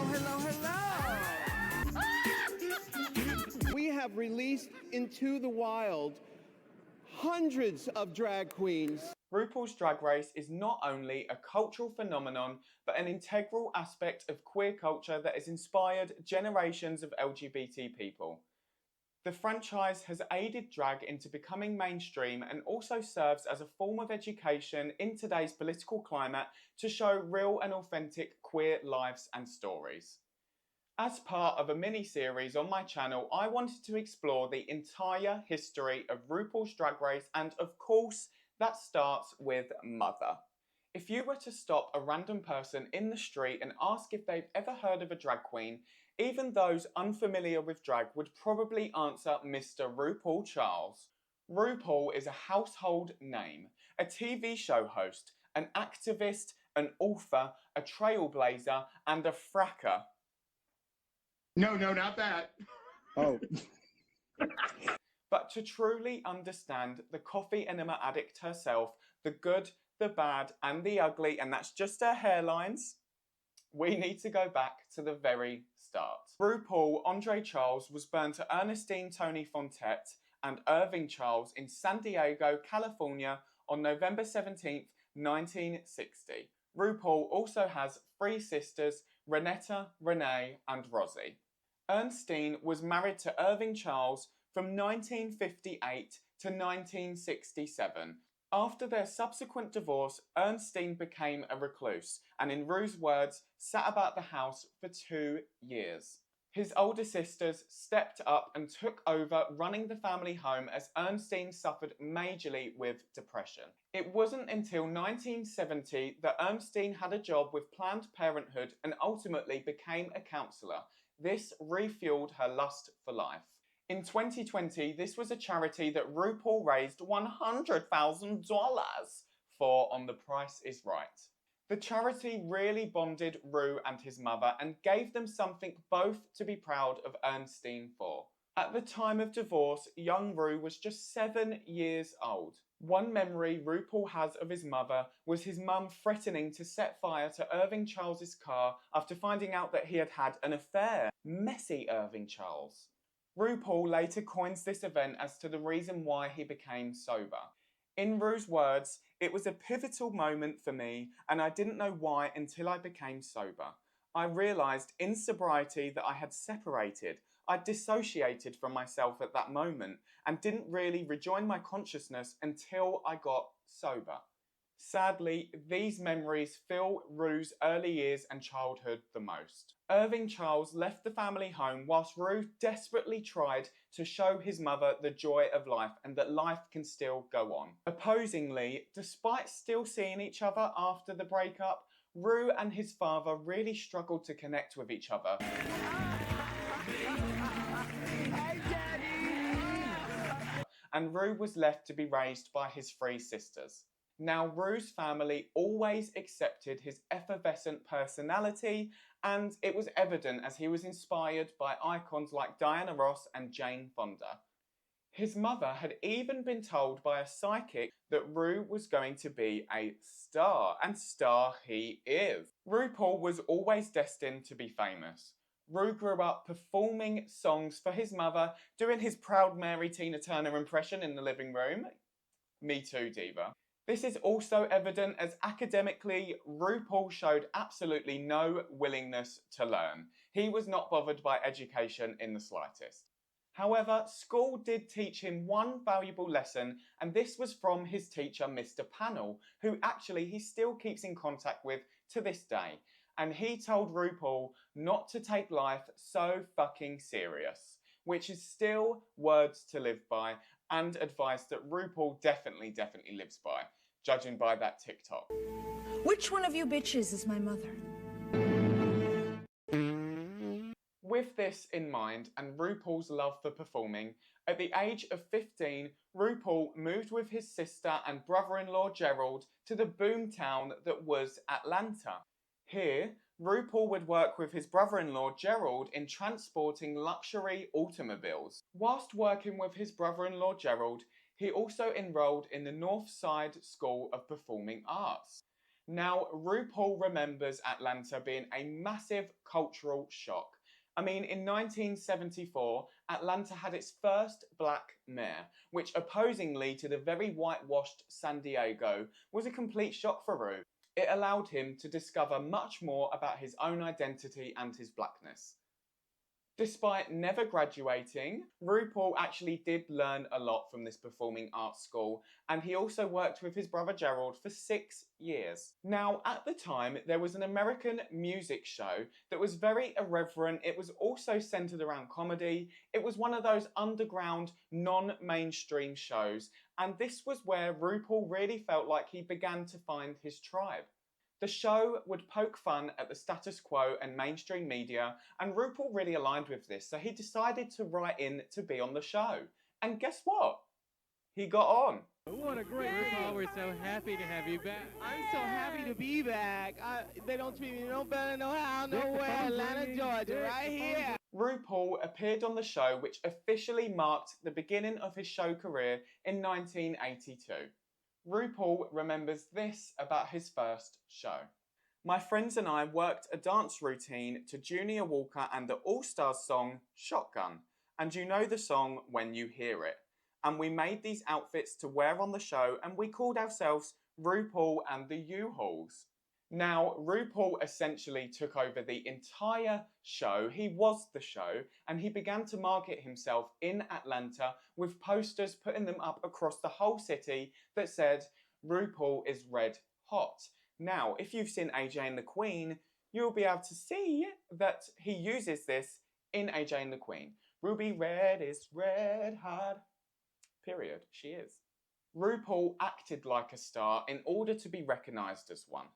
hello. We have released into the wild hundreds of drag queens. RuPaul's Drag Race is not only a cultural phenomenon, but an integral aspect of queer culture that has inspired generations of LGBT people. The franchise has aided drag into becoming mainstream and also serves as a form of education in today's political climate to show real and authentic queer lives and stories. As part of a mini-series on my channel, I wanted to explore the entire history of RuPaul's Drag Race, and of course, that starts with Mother. If you were to stop a random person in the street and ask if they've ever heard of a drag queen, even those unfamiliar with drag would probably answer Mr. RuPaul Charles. RuPaul is a household name, a TV show host, an activist, an author, a trailblazer, and a fracker. No, not that. Oh. But to truly understand the coffee enema addict herself, the good, the bad, and the ugly, and that's just her hairlines, we need to go back to the very start. RuPaul Andre Charles was born to Ernestine Toni Fontette and Irving Charles in San Diego, California on November 17th, 1960. RuPaul also has 3 sisters, Renetta, Renee, and Rosie. Ernestine was married to Irving Charles from 1958 to 1967. After their subsequent divorce, Ernestine became a recluse and, in Ru's words, sat about the house for 2 years. His older sisters stepped up and took over running the family home as Ernestine suffered majorly with depression. It wasn't until 1970 that Ernestine had a job with Planned Parenthood and ultimately became a counsellor. This refueled her lust for life. In 2020, this was a charity that RuPaul raised $100,000 for on The Price is Right. The charity really bonded Ru and his mother and gave them something both to be proud of Ernestine for. At the time of divorce, young Ru was just 7 years old. One memory RuPaul has of his mother was his mum threatening to set fire to Irving Charles's car after finding out that he had had an affair. Messy Irving Charles. RuPaul later coins this event as to the reason why he became sober. In Ru's words, "It was a pivotal moment for me, and I didn't know why until I became sober. I realised in sobriety that I had separated. I dissociated from myself at that moment and didn't really rejoin my consciousness until I got sober." Sadly, these memories fill Ru's early years and childhood the most. Irving Charles left the family home whilst Ru desperately tried to show his mother the joy of life and that life can still go on. Opposingly, despite still seeing each other after the breakup, Ru and his father really struggled to connect with each other. And Ru was left to be raised by his 3 sisters. Now, Ru's family always accepted his effervescent personality, and it was evident as he was inspired by icons like Diana Ross and Jane Fonda. His mother had even been told by a psychic that Ru was going to be a star, and star he is. RuPaul was always destined to be famous. Ru grew up performing songs for his mother, doing his Proud Mary Tina Turner impression in the living room. Me too, diva. This is also evident as academically, RuPaul showed absolutely no willingness to learn. He was not bothered by education in the slightest. However, school did teach him one valuable lesson, and this was from his teacher, Mr. Panel, who actually he still keeps in contact with to this day. And he told RuPaul not to take life so fucking serious, which is still words to live by and advice that RuPaul definitely lives by, judging by that TikTok. Which one of you bitches is my mother? With this in mind and RuPaul's love for performing, at the age of 15, RuPaul moved with his sister and brother-in-law Gerald to the boomtown that was Atlanta. Here, RuPaul would work with his brother-in-law Gerald in transporting luxury automobiles. Whilst working with his brother-in-law Gerald, he also enrolled in the Northside School of Performing Arts. Now, RuPaul remembers Atlanta being a massive cultural shock. I mean, in 1974, Atlanta had its first black mayor, which opposingly to the very whitewashed San Diego was a complete shock for Ru. It allowed him to discover much more about his own identity and his blackness. Despite never graduating, RuPaul actually did learn a lot from this performing arts school, and he also worked with his brother Gerald for 6 years. Now, at the time, there was an American music show that was very irreverent. It was also centered around comedy. It was one of those underground, non-mainstream shows, and this was where RuPaul really felt like he began to find his tribe. The show would poke fun at the status quo and mainstream media, and RuPaul really aligned with this, so he decided to write in to be on the show. And guess what? He got on. What a great RuPaul. We're so happy to have you back. I'm so happy to be back. They don't treat me no better, no how, nowhere. Atlanta, Georgia, right here. RuPaul appeared on the show, which officially marked the beginning of his show career in 1982. RuPaul remembers this about his first show. My friends and I worked a dance routine to Junior Walker and the All-Stars song Shotgun, and you know the song when you hear it. And we made these outfits to wear on the show, and we called ourselves RuPaul and the U-Hauls. Now, RuPaul essentially took over the entire show. He was the show, and he began to market himself in Atlanta with posters putting them up across the whole city that said, RuPaul is red hot. Now, if you've seen AJ and the Queen, you'll be able to see that he uses this in AJ and the Queen. Ruby Red is red hot. Period. She is. RuPaul acted like a star in order to be recognised as one.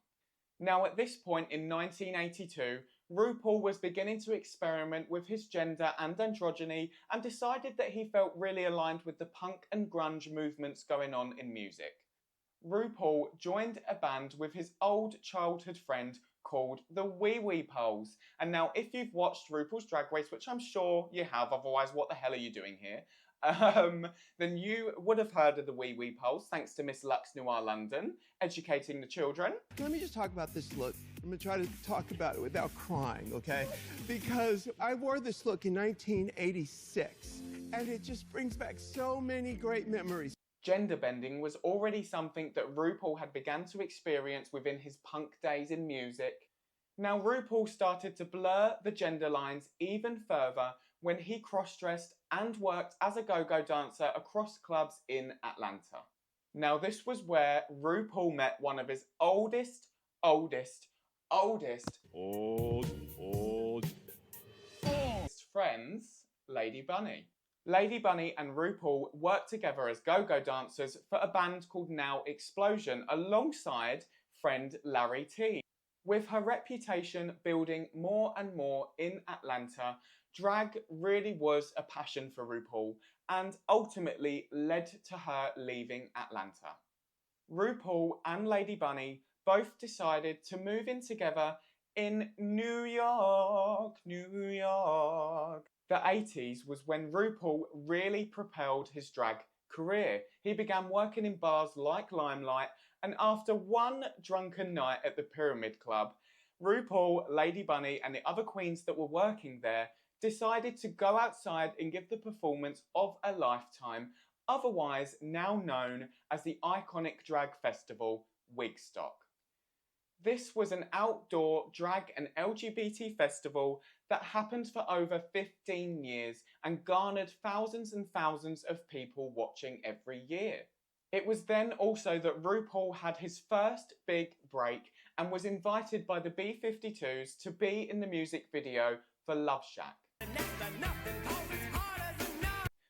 Now, at this point in 1982, RuPaul was beginning to experiment with his gender and androgyny and decided that he felt really aligned with the punk and grunge movements going on in music. RuPaul joined a band with his old childhood friend called the RuPaul's. And now, if you've watched RuPaul's Drag Race, which I'm sure you have, otherwise what the hell are you doing here? Then you would have heard of the RuPaul's, thanks to Miss Lux Noir London, educating the children. Let me just talk about this look. I'm gonna try to talk about it without crying, okay? Because I wore this look in 1986, and it just brings back so many great memories. Gender bending was already something that RuPaul had begun to experience within his punk days in music. Now, RuPaul started to blur the gender lines even further when he cross-dressed and worked as a go-go dancer across clubs in Atlanta. Now, this was where RuPaul met one of his oldest friends, Lady Bunny. Lady Bunny and RuPaul worked together as go-go dancers for a band called Now Explosion alongside friend Larry T. With her reputation building more and more in Atlanta, drag really was a passion for RuPaul and ultimately led to her leaving Atlanta. RuPaul and Lady Bunny both decided to move in together in New York. The 80s was when RuPaul really propelled his drag career. He began working in bars like Limelight, and after one drunken night at the Pyramid Club, RuPaul, Lady Bunny, and the other queens that were working there decided to go outside and give the performance of a lifetime, otherwise now known as the iconic drag festival, Wigstock. This was an outdoor drag and LGBT festival that happened for over 15 years and garnered thousands and thousands of people watching every year. It was then also that RuPaul had his first big break and was invited by the B-52s to be in the music video for Love Shack,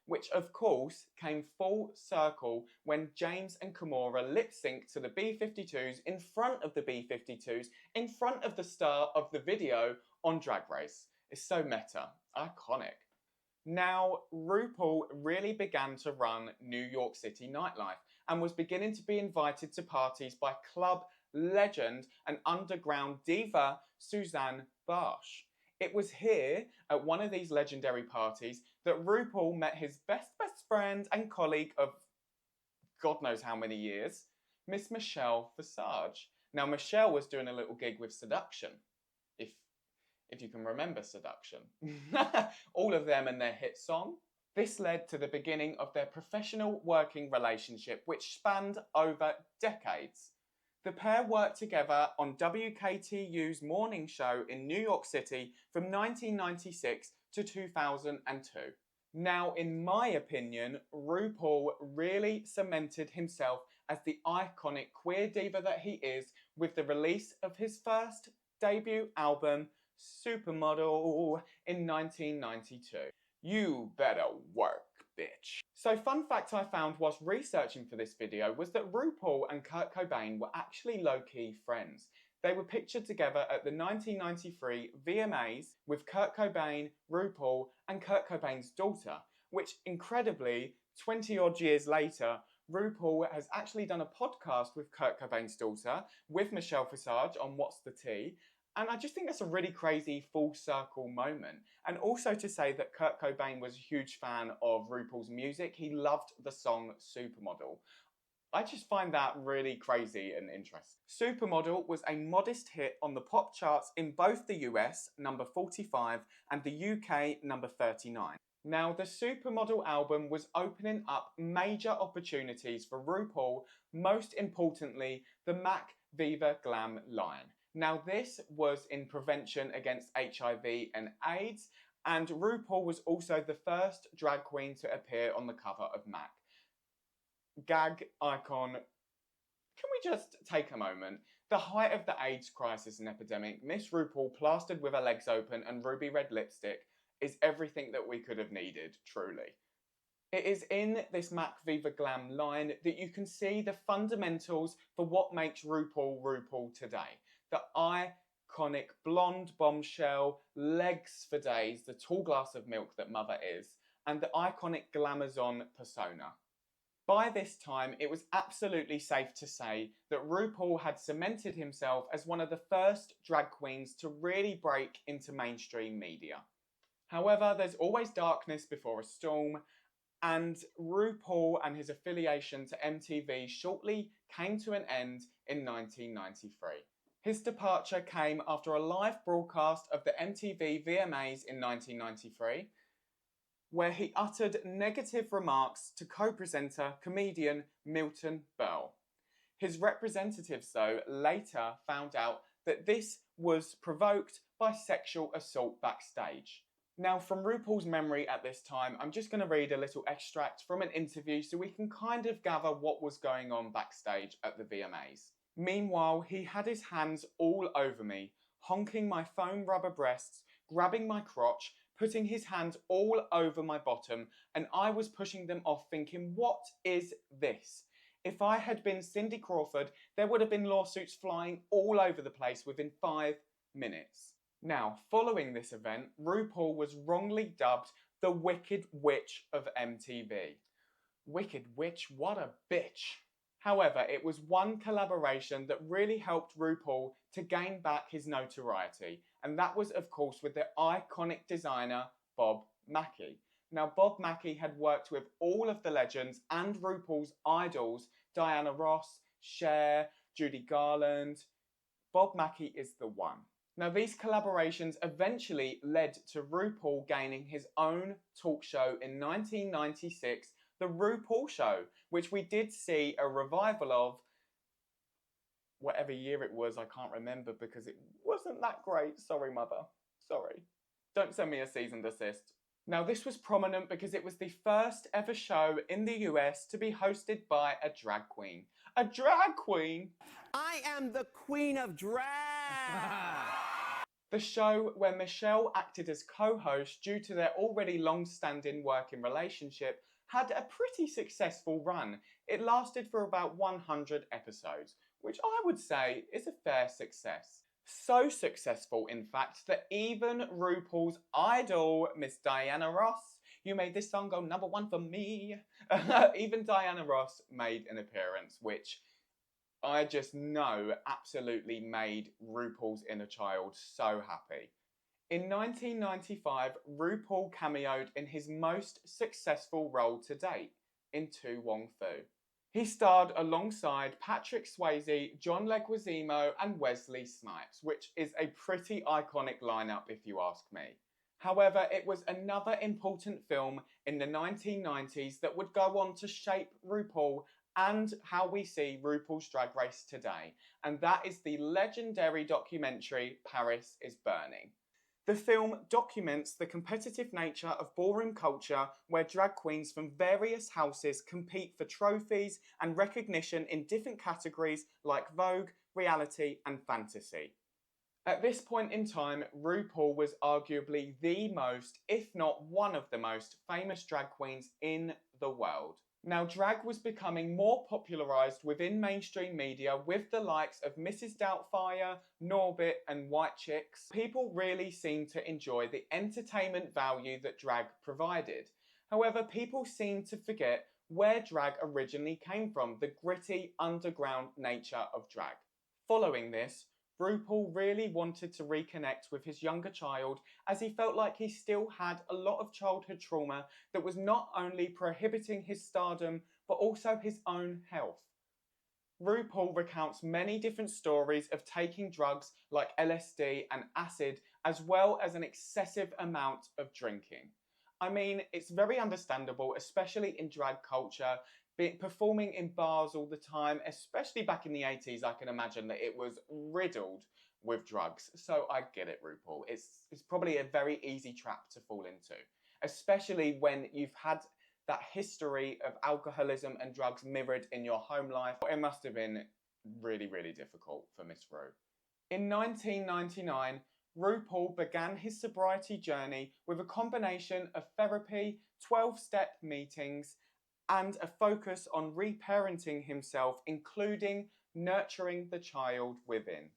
which of course came full circle when James and Kimora lip-synced to the B-52s in front of the B-52s, in front of the star of the video on Drag Race. It's so meta, iconic. Now, RuPaul really began to run New York City nightlife and was beginning to be invited to parties by club legend and underground diva Suzanne Barsh. It was here, at one of these legendary parties, that RuPaul met his best friend and colleague of God knows how many years, Miss Michelle Visage. Now, Michelle was doing a little gig with Seduction, if you can remember Seduction. All of them and their hit song. This led to the beginning of their professional working relationship, which spanned over decades. The pair worked together on WKTU's morning show in New York City from 1996 to 2002. Now, in my opinion, RuPaul really cemented himself as the iconic queer diva that he is with the release of his first debut album, Supermodel, in 1992. You better work, bitch. So, fun fact I found whilst researching for this video was that RuPaul and Kurt Cobain were actually low-key friends. They were pictured together at the 1993 VMAs with Kurt Cobain, RuPaul, and Kurt Cobain's daughter, which incredibly, 20 odd years later, RuPaul has actually done a podcast with Kurt Cobain's daughter, with Michelle Visage on What's the Tea, and I just think that's a really crazy full circle moment. And also to say that Kurt Cobain was a huge fan of RuPaul's music. He loved the song Supermodel. I just find that really crazy and interesting. Supermodel was a modest hit on the pop charts in both the US, number 45, and the UK, number 39. Now, the Supermodel album was opening up major opportunities for RuPaul, most importantly, the MAC Viva Glam line. Now, this was in prevention against HIV and AIDS, and RuPaul was also the first drag queen to appear on the cover of MAC. Gag icon. Can we just take a moment? The height of the AIDS crisis and epidemic, Miss RuPaul plastered with her legs open and ruby red lipstick is everything that we could have needed, truly. It is in this MAC Viva Glam line that you can see the fundamentals for what makes RuPaul RuPaul today. The iconic blonde bombshell, legs for days, the tall glass of milk that Mother is, and the iconic glamazon persona. By this time, it was absolutely safe to say that RuPaul had cemented himself as one of the first drag queens to really break into mainstream media. However, there's always darkness before a storm, and RuPaul and his affiliation to MTV shortly came to an end in 1993. His departure came after a live broadcast of the MTV VMAs in 1993, where he uttered negative remarks to co-presenter, comedian Milton Berle. His representatives, though, later found out that this was provoked by sexual assault backstage. Now, from RuPaul's memory at this time, I'm just going to read a little extract from an interview so we can kind of gather what was going on backstage at the VMAs. Meanwhile, he had his hands all over me, honking my foam rubber breasts, grabbing my crotch, putting his hands all over my bottom, and I was pushing them off thinking, what is this? If I had been Cindy Crawford, there would have been lawsuits flying all over the place within 5 minutes. Now, following this event, RuPaul was wrongly dubbed the Wicked Witch of MTV. Wicked Witch, what a bitch. However, it was one collaboration that really helped RuPaul to gain back his notoriety, and that was, of course, with the iconic designer Bob Mackie. Now, Bob Mackie had worked with all of the legends and RuPaul's idols, Diana Ross, Cher, Judy Garland. Bob Mackie is the one. Now, these collaborations eventually led to RuPaul gaining his own talk show in 1996, The RuPaul Show, which we did see a revival of. Whatever year it was, I can't remember because it wasn't that great. Sorry, Mother. Sorry. Don't send me a cease and desist. Now, this was prominent because it was the first ever show in the US to be hosted by a drag queen. A drag queen? I am the queen of drag! The show, where Michelle acted as co-host due to their already long-standing working relationship, had a pretty successful run. It lasted for about 100 episodes, which I would say is a fair success. So successful, in fact, that even RuPaul's idol, Miss Diana Ross, you made this song go #1 for me. Even Diana Ross made an appearance, which I just know absolutely made RuPaul's inner child so happy. In 1995, RuPaul cameoed in his most successful role to date, in To Wong Foo. He starred alongside Patrick Swayze, John Leguizamo and Wesley Snipes, which is a pretty iconic lineup if you ask me. However, it was another important film in the 1990s that would go on to shape RuPaul and how we see RuPaul's Drag Race today, and that is the legendary documentary Paris is Burning. The film documents the competitive nature of ballroom culture where drag queens from various houses compete for trophies and recognition in different categories like Vogue, reality and fantasy. At this point in time, RuPaul was arguably the most, if not one of the most, famous drag queens in the world. Now, drag was becoming more popularised within mainstream media with the likes of Mrs. Doubtfire, Norbit and White Chicks. People really seemed to enjoy the entertainment value that drag provided. However, people seemed to forget where drag originally came from, the gritty underground nature of drag. Following this, RuPaul really wanted to reconnect with his younger child as he felt like he still had a lot of childhood trauma that was not only prohibiting his stardom but also his own health. RuPaul recounts many different stories of taking drugs like LSD and acid as well as an excessive amount of drinking. I mean, it's very understandable, especially in drag culture, performing in bars all the time, especially back in the 80s. I can imagine that it was riddled with drugs. So I get it, RuPaul. It's probably a very easy trap to fall into, especially when you've had that history of alcoholism and drugs mirrored in your home life. It must have been really, really difficult for Miss Ru. In 1999, RuPaul began his sobriety journey with a combination of therapy, 12-step meetings, and a focus on reparenting himself, including nurturing the child within.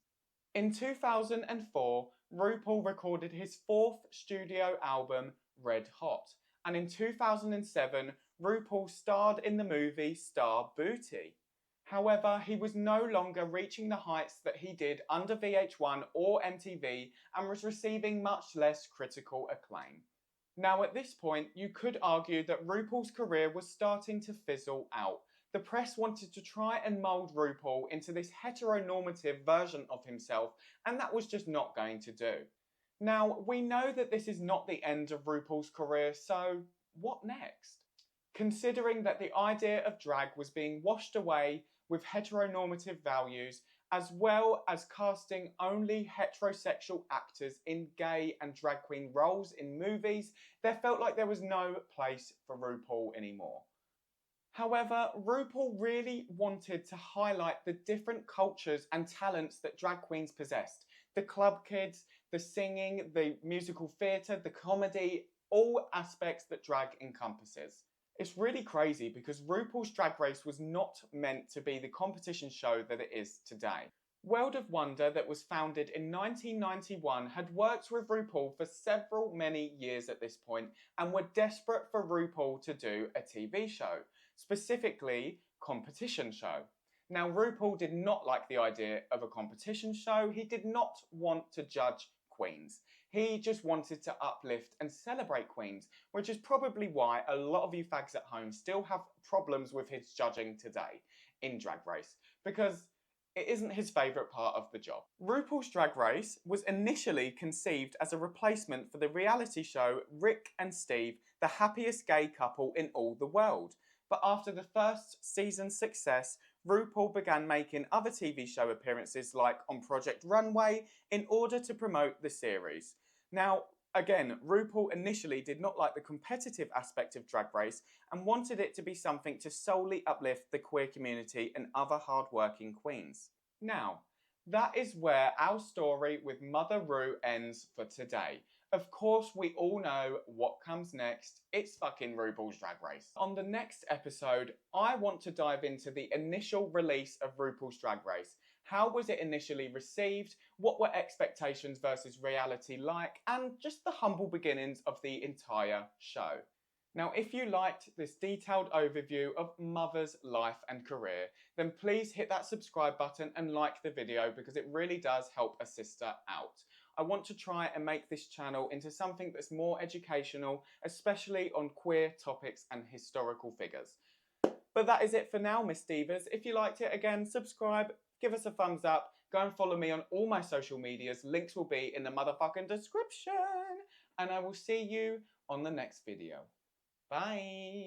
In 2004, RuPaul recorded his fourth studio album, Red Hot, and in 2007, RuPaul starred in the movie Star Booty. However, he was no longer reaching the heights that he did under VH1 or MTV and was receiving much less critical acclaim. Now, at this point, you could argue that RuPaul's career was starting to fizzle out. The press wanted to try and mould RuPaul into this heteronormative version of himself, and that was just not going to do. Now, we know that this is not the end of RuPaul's career, so what next? Considering that the idea of drag was being washed away with heteronormative values, as well as casting only heterosexual actors in gay and drag queen roles in movies, there felt like there was no place for RuPaul anymore. However, RuPaul really wanted to highlight the different cultures and talents that drag queens possessed. The club kids, the singing, the musical theatre, the comedy, all aspects that drag encompasses. It's really crazy because RuPaul's Drag Race was not meant to be the competition show that it is today. World of Wonder, that was founded in 1991, had worked with RuPaul for many years at this point and were desperate for RuPaul to do a TV show, specifically competition show. Now, RuPaul did not like the idea of a competition show. He did not want to judge queens. He just wanted to uplift and celebrate queens, which is probably why a lot of you fags at home still have problems with his judging today in Drag Race, because it isn't his favourite part of the job. RuPaul's Drag Race was initially conceived as a replacement for the reality show Rick and Steve, the happiest gay couple in all the world. But after the first season's success, RuPaul began making other TV show appearances like on Project Runway in order to promote the series. Now, again, RuPaul initially did not like the competitive aspect of Drag Race and wanted it to be something to solely uplift the queer community and other hard-working queens. Now, that is where our story with Mother Ru ends for today. Of course, we all know what comes next. It's fucking RuPaul's Drag Race. On the next episode, I want to dive into the initial release of RuPaul's Drag Race. How was it initially received? What were expectations versus reality like? And just the humble beginnings of the entire show. Now, if you liked this detailed overview of Mother's life and career, then please hit that subscribe button and like the video because it really does help a sister out. I want to try and make this channel into something that's more educational, especially on queer topics and historical figures. But that is it for now, Miss Divas. If you liked it, again, subscribe, give us a thumbs up, go and follow me on all my social medias. Links will be in the motherfucking description. And I will see you on the next video. Bye.